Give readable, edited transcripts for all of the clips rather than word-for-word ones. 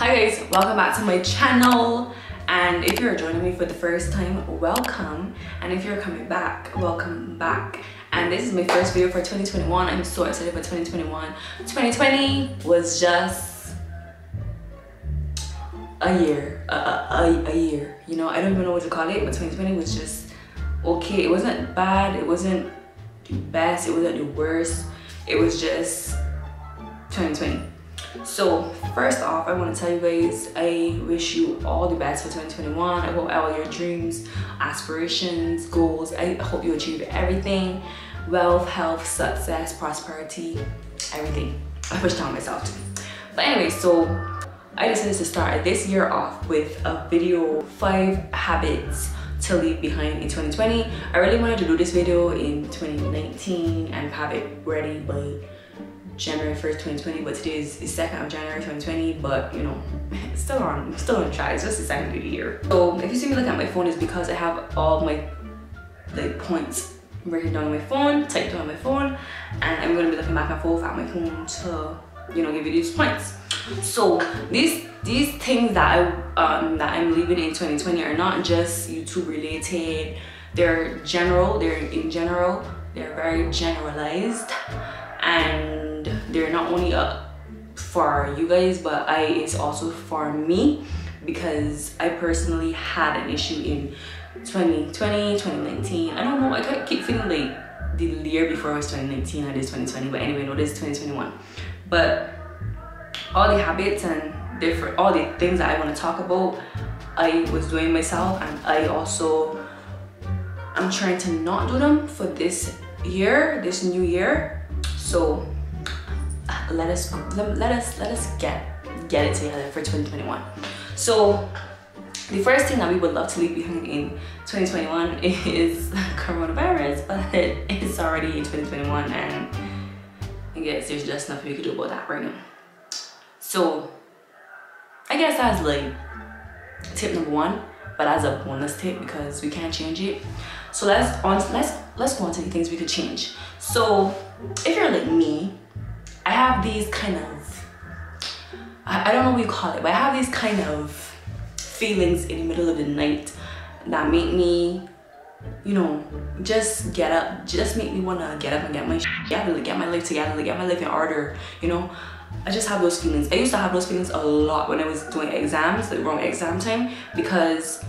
Hi guys, welcome back to my channel, and if you're joining me for the first time, welcome, and if you're coming back, welcome back. And this is my first video for 2021. I'm so excited for 2021. 2020 was just a year, a year, you know. I don't even know what to call it, but 2020 was just okay. It wasn't bad, it wasn't the best, it wasn't the worst, it was just 2020. So first off, I want to tell you guys, I wish you all the best for 2021. I hope all your dreams, aspirations, goals, I hope you achieve everything. Wealth, health, success, prosperity, everything. I wish that on myself too. But anyway, so I decided to start this year off with a video, 5 habits to leave behind in 2020. I really wanted to do this video in 2019 and have it ready by January 1st, 2020, but today is 2nd of January 2020, but you know, still on track. It's just the second of the year. So if you see me look at my phone, it's because I have all my points written down on my phone, typed on my phone, and I'm gonna be looking back and forth at my phone to, you know, give you these points. So these things that I'm leaving in 2020 are not just YouTube related. They're general. They're very generalized, and they're not only for you guys, but it's also for me, because I personally had an issue in 2020, 2019. I don't know, I keep feeling like the year before was 2019 and it's 2020, but anyway, no, this is 2021. But all the habits and all the things that I want to talk about, I was doing myself, and I'm trying to not do them for this year, this new year. So let us get it together for 2021. So the first thing that we would love to leave behind in 2021 is coronavirus, but it's already in 2021, and I guess there's just nothing we could do about that right now. So I guess that's like tip number 1, but as a bonus tip because we can't change it. So let's go on to the things we could change. So if you're like me, I have these kind of, I don't know what you call it, but I have these kind of feelings in the middle of the night that make me, you know, just make me want to get up and get my shit together, get my life together, get my life in order, you know. I just have those feelings. I used to have those feelings a lot when I was doing exams, like around exam time, because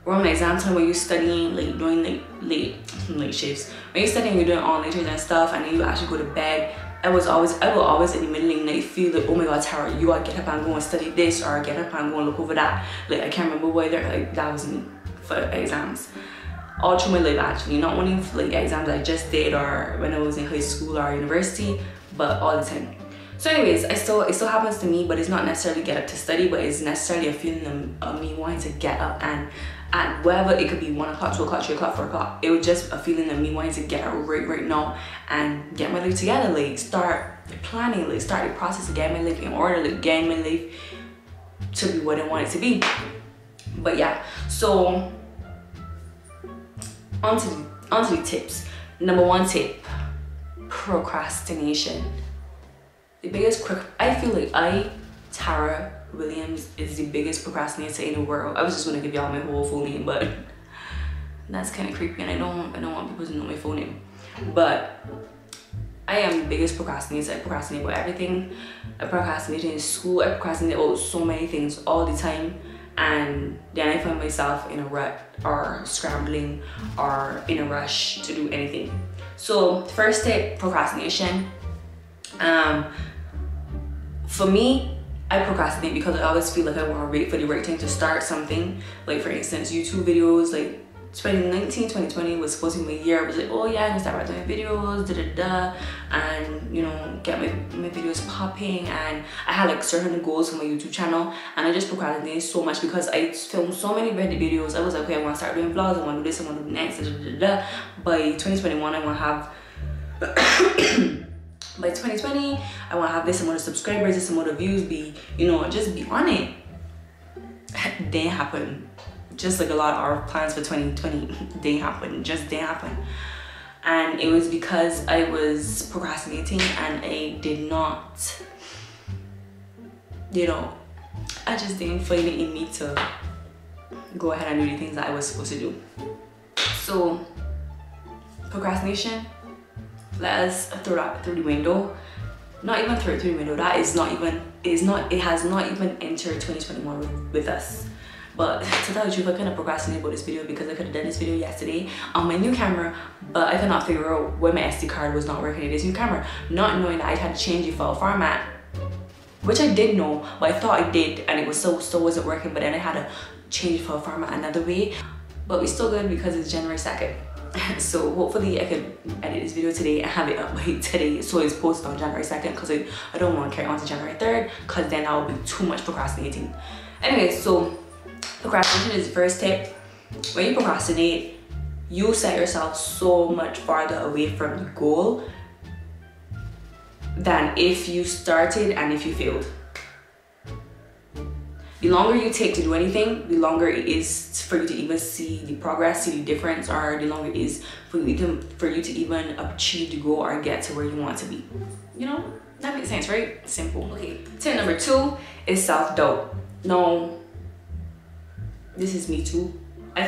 around exam time when you're studying, like doing like late shifts, when you're studying, you're doing all lectures and stuff, and then you actually go to bed. I will always in the middle of the night feel like, oh my god, Tara, you gotta get up and go and study this, or get up and go and look over that. Like, I can't remember whether, like, that was me for exams. All through my life, actually, not only for like exams I just did or when I was in high school or university, but all the time. So anyways, it still happens to me, but it's not necessarily get up to study, but it's necessarily a feeling of me wanting to get up, and at wherever it could be, 1 o'clock, 2 o'clock, 3 o'clock, 4 o'clock. It was just a feeling of me wanting to get up right now and get my life together, like start planning, like start the process of getting my life in order, like getting my life to be what I want it to be. But yeah, so onto the tips. Number 1 tip: procrastination. The biggest I feel like Tara Williams is the biggest procrastinator in the world. I was just gonna give y'all my whole full name, but that's kind of creepy, and I don't want people to know my full name. But I am the biggest procrastinator. I procrastinate about everything. I procrastinate in school. I procrastinate about so many things all the time, and then I find myself in a rut or scrambling or in a rush to do anything. So first tip: procrastination. For me, I procrastinate because I always feel like I want to wait for the right time to start something. Like, for instance, YouTube videos, like 2019, 2020 was supposed to be my year. I was like, oh yeah, I'm gonna start doing videos, and you know, get my videos popping, and I had like certain goals for my YouTube channel, and I just procrastinated so much because I filmed so many Reddit videos. I was like, okay, I want to start doing vlogs, I want to do this, I want to do next, By 2021, I want to have by 2020, I want to have this amount of subscribers, this amount of views, you know, just be on it. Didn't happen. Just like a lot of our plans for 2020, didn't happen, just didn't happen. And it was because I was procrastinating, and I did not, you know, just didn't find it in me to go ahead and do the things that I was supposed to do. So procrastination, let us throw that through the window. Not even throw it through the window. That is not even, it has not even entered 2021 with us. But to tell the truth, I kind of procrastinated about this video because I could have done this video yesterday on my new camera, but I could not figure out why my SD card was not working in this new camera, not knowing that I had to change the file format, which I did know, but I thought I did, and it was still wasn't working. But then I had to change the file format another way. But we're still good because it's January 2nd. So hopefully I can edit this video today and have it up by today, so it's posted on January 2nd, because I don't want to carry on to January 3rd, because then I will be too much procrastinating. Anyway, so procrastination is the first tip. When you procrastinate, you set yourself so much farther away from the goal than if you started and if you failed. The longer you take to do anything, the longer it is for you to even see the progress, see the difference, or the longer it is for you to even achieve the goal or get to where you want to be. You know, that makes sense, right? Simple. Okay, tip number 2 is self-doubt. Now, this is me too. I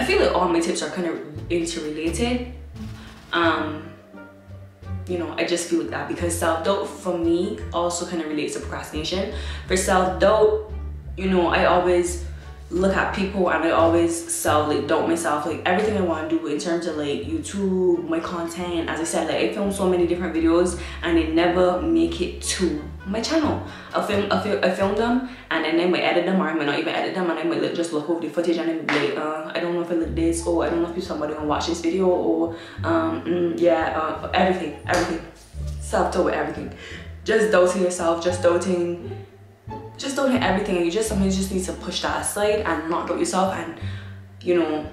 feel like all my tips are kind of interrelated. You know, I just feel like that because self-doubt for me also kind of relates to procrastination. For self-doubt, you know, I always look at people and I always self-doubt myself, like everything I want to do in terms of like YouTube, my content. As I said, like I film so many different videos and they never make it to my channel. I film them and then I might edit them, or I might not even edit them, and I might just look over the footage and I'm like, I don't know if I look this, or I don't know if somebody gonna watch this video, or everything. Self-doubt with everything. Just doubting yourself, just doubting everything, and you just sometimes just need to push that aside and not doubt yourself, and you know,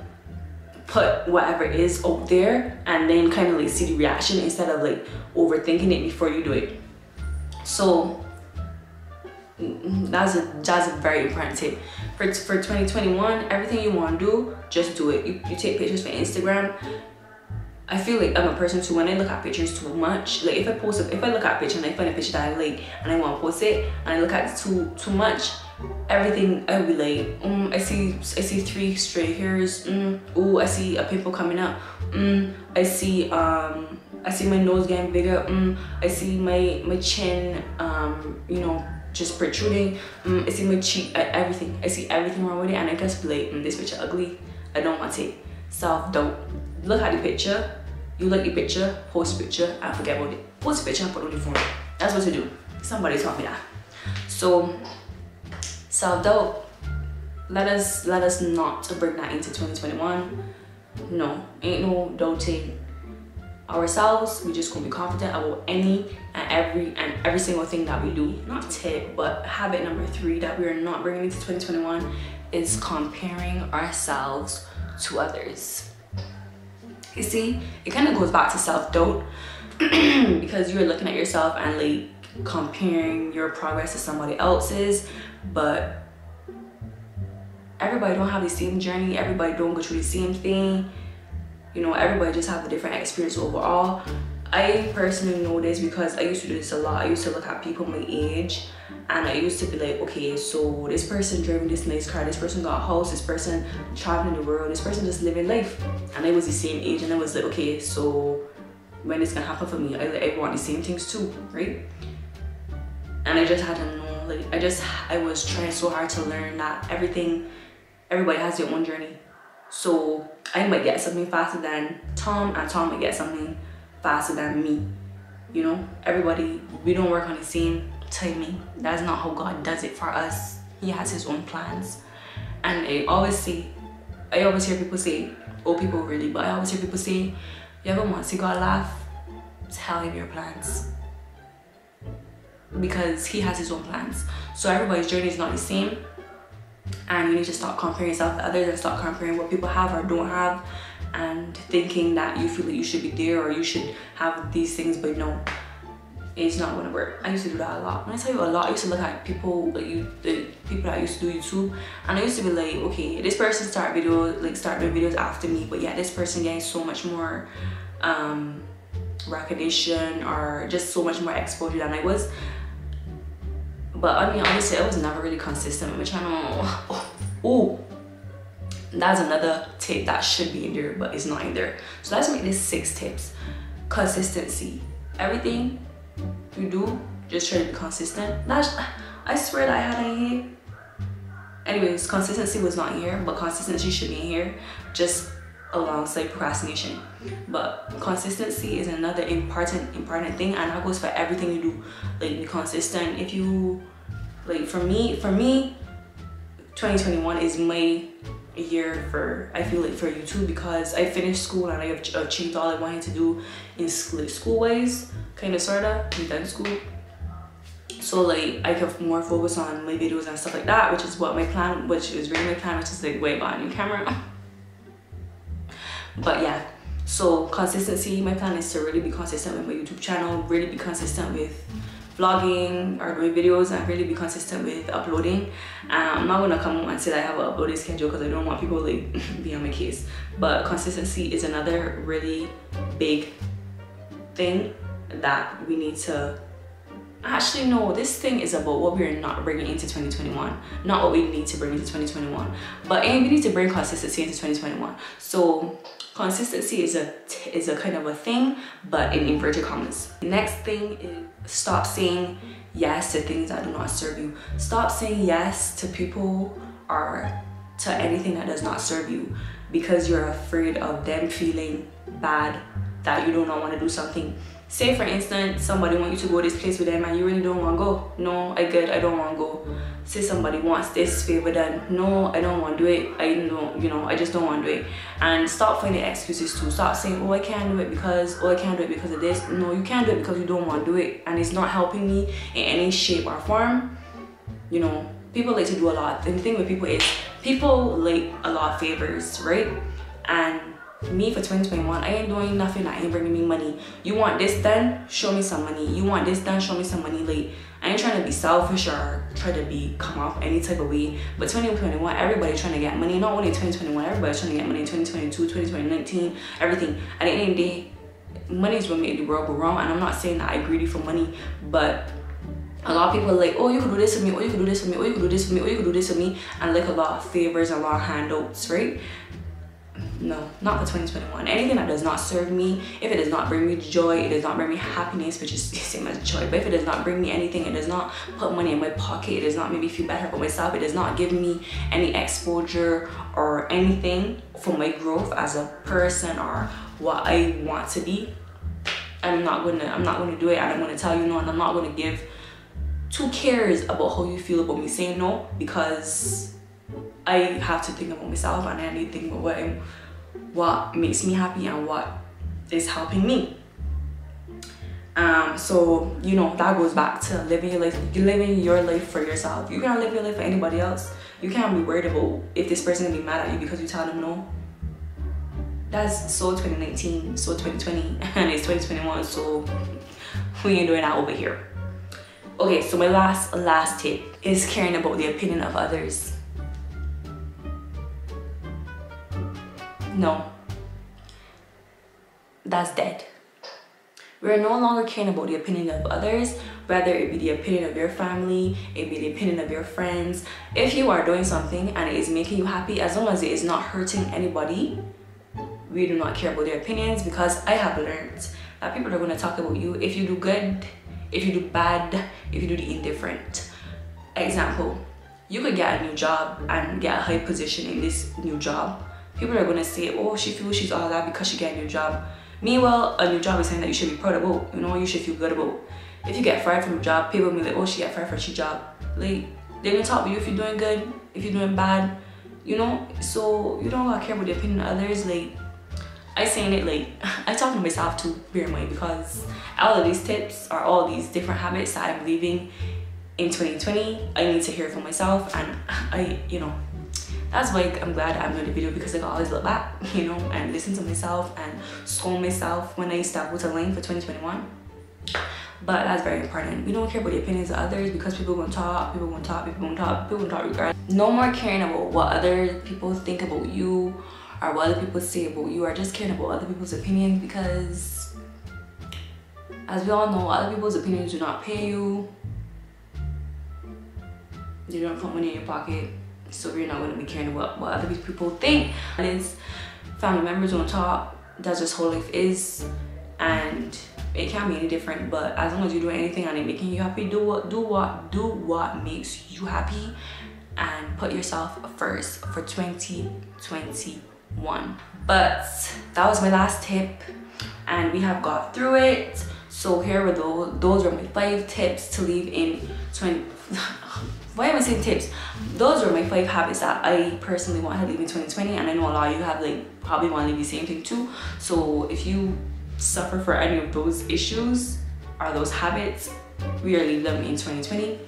put whatever it is out there and then kind of like see the reaction instead of like overthinking it before you do it. So that's a very important tip. For 2021, everything you want to do, just do it. You take pictures for Instagram. I feel like I'm a person too, when I look at pictures too much, like if I look at a picture and I find a picture that I like and I want to post it and I look at it too much, everything I'll be like, I see 3 straight hairs, oh, I see a pimple coming up, I see my nose getting bigger, I see my chin, you know, just protruding, I see my cheek, everything. I see everything wrong with it, and I just be like, this picture ugly, I don't want to take. Self-doubt. Look at the picture, you like the picture, post the picture and forget about it. Post the picture and put it on the phone. That's what to do. Somebody taught me that. So self-doubt, let us not bring that into 2021. No, ain't no doubting ourselves. We just gonna be confident about any and every single thing that we do. Not tip, but habit number 3 that we are not bringing into 2021 is comparing ourselves to others. You see, it kind of goes back to self-doubt because you're looking at yourself and like comparing your progress to somebody else's, but everybody don't have the same journey, everybody don't go through the same thing, you know, everybody just have a different experience overall. I personally know this because I used to do this a lot. I used to look at people my age and I used to be like, okay, so this person driving this nice car, this person got a house, this person traveling the world, this person just living life, and I was the same age, and I was like, okay, so when it's gonna happen for me, I want the same things too, right? And I just had to know, like, I was trying so hard to learn that everybody has their own journey. So I might get something faster than Tom, and Tom might get something faster than me. You know, everybody, we don't work on the same timing. That's not how God does it for us. He has his own plans. And I always hear people say, oh, people really, but I always hear people say, you ever want to see God laugh? Tell him your plans. Because he has his own plans. So everybody's journey is not the same. And you need to stop comparing yourself to others and stop comparing what people have or don't have, and thinking that you feel that you should be there or you should have these things, but no, it's not gonna work. I used to do that a lot. When I tell you a lot, I used to look at people, like the people that used to do YouTube, and I used to be like, okay, this person start doing videos after me, but yeah, this person getting so much more recognition or just so much more exposure than I was. But I mean, honestly, I was never really consistent with my channel. Oh, that's another tip that should be in there, but it's not in there. So let's make this 6 tips. Consistency. Everything you do, just try to be consistent. I swear that I had it in here. Anyways, consistency was not in here, but consistency should be in here, just alongside procrastination. But consistency is another important thing, and that goes for everything you do. Like, be consistent. If you, like, for me 2021 is my year for, I feel like, for YouTube, because I finished school and I have achieved all I wanted to do in school wise, kind of sorta, in done school. So like I could more focus on my videos and stuff like that, which is what my plan, which is really my plan, which is like, wait, buy a new camera. But yeah, so consistency, my plan is to really be consistent with my YouTube channel, really be consistent with vlogging or doing videos, and really be consistent with uploading. I'm not gonna come and say that I have an uploading schedule because I don't want people like be on my case. But consistency is another really big thing that we need to. Actually, no, this thing is about what we're not bringing into 2021, not what we need to bring into 2021. But we need to bring consistency into 2021. So consistency is a kind of a thing, but in inverted commas. The next thing is stop saying yes to things that do not serve you. Stop saying yes to people or to anything that does not serve you because you're afraid of them feeling bad that you do not want to do something. Say for instance, somebody want you to go this place with them and you really don't want to go. No, I don't want to go. Say somebody wants this favor done. No, I don't want to do it. I know, you know, I just don't want to do it. And stop finding excuses too. Stop saying, oh, I can't do it because, oh, I can't do it because of this. No, you can't do it because you don't want to do it. And it's not helping me in any shape or form. You know, people like to do a lot. And the thing with people is, people like a lot of favors, right? And me for 2021, I ain't doing nothing that ain't bringing me money. You want this done? Show me some money. You want this done? Show me some money. Like, I ain't trying to be selfish or try to come off any type of way. But 2021, everybody trying to get money. Not only 2021, everybody's trying to get money in 2022, 2019, everything. At the end of the day, money is what made the world go wrong. And I'm not saying that I'm greedy for money, but a lot of people are like, oh, you could do this for me, or you could do this for me, or you could do this for me, or you could do this for me, and like a lot of favors and a lot of handouts, right? No, not for 2021. Anything that does not serve me, if it does not bring me joy, it does not bring me happiness, which is the same as joy, but if it does not bring me anything, it does not put money in my pocket, it does not make me feel better about myself, it does not give me any exposure or anything for my growth as a person or what I want to be, I'm not gonna do it. And I'm gonna tell you no, and I'm not gonna give 2 cares about how you feel about me saying no, because I have to think about myself and I need to think about what makes me happy and what is helping me. So you know, that goes back to living your life for yourself. You can't live your life for anybody else. You can't be worried about if this person gonna be mad at you because you tell them no. That's so 2019, so 2020, and it's 2021, so we ain't doing that over here. Okay, so my last tip is caring about the opinion of others. No, that's dead. We're no longer caring about the opinion of others, whether it be the opinion of your family, it be the opinion of your friends. If you are doing something and it is making you happy, as long as it is not hurting anybody, we do not care about their opinions, because I have learned that people are going to talk about you if you do good, if you do bad, if you do the indifferent. Example, you could get a new job and get a high position in this new job. People are going to say, oh, she feels she's all that because she got a new job. Meanwhile, a new job is something that you should be proud about, you know, you should feel good about. If you get fired from a job, people will be like, oh, she got fired from her job. Like, they're going to talk about you if you're doing good, if you're doing bad, you know? So you don't gotta care about the opinion of others. Like, I saying it like, I talking to myself too, bear in mind, because all of these tips are all these different habits that I'm leaving in 2020. I need to hear it from myself, and you know, that's why I'm glad I'm doing the video, because I can always look back, you know, and listen to myself and scold myself when I step out of lane for 2021. But that's very important. We don't care about the opinions of others, because people gonna talk, people gonna talk, people gonna talk, people gonna talk regardless. No more caring about what other people think about you or what other people say about you, or just caring about other people's opinions, because as we all know, other people's opinions do not pay you. You don't put money in your pocket, so you're not going to be caring about what other people think. And it's family members don't talk. That's just how life is, and it can't be any different. But as long as you're doing anything and it making you happy, do what makes you happy, and put yourself first for 2021. But that was my last tip, and we have got through it. So here were those are my 5 tips to leave in 20. Why am I saying tips? Those are my 5 habits that I personally want to leave in 2020, and I know a lot of you have probably want to leave the same thing too. So if you suffer for any of those issues or those habits, we are leaving them in 2020.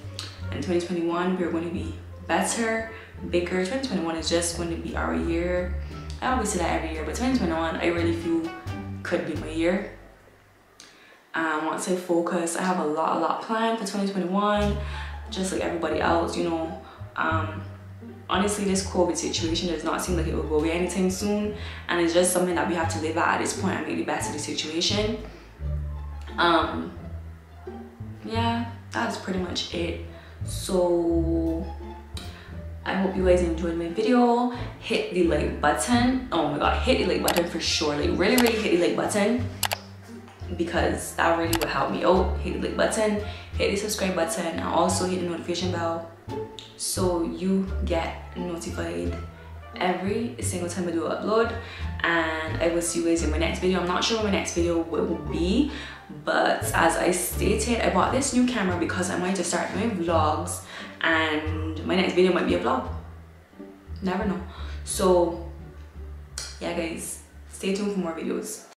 And 2021 we're going to be better, bigger. 2021 is just going to be our year. I always say that every year, but 2021 I really feel could be my year. Once I focus, I have a lot planned for 2021, just like everybody else, you know. Honestly, this COVID situation does not seem like it will go away anytime soon, and it's just something that we have to live at this point and make the best of the situation. Yeah, that's pretty much it. So I hope you guys enjoyed my video. Hit the like button. Oh my god, hit the like button for sure. Like really hit the like button, because that really would help me out. Hit the like button, hit the subscribe button, and also hit the notification bell so you get notified every single time I do an upload. And I will see you guys in my next video. I'm not sure what my next video will be, but as I stated, I bought this new camera because I wanted to start doing vlogs, and my next video might be a vlog. Never know. So yeah guys, stay tuned for more videos.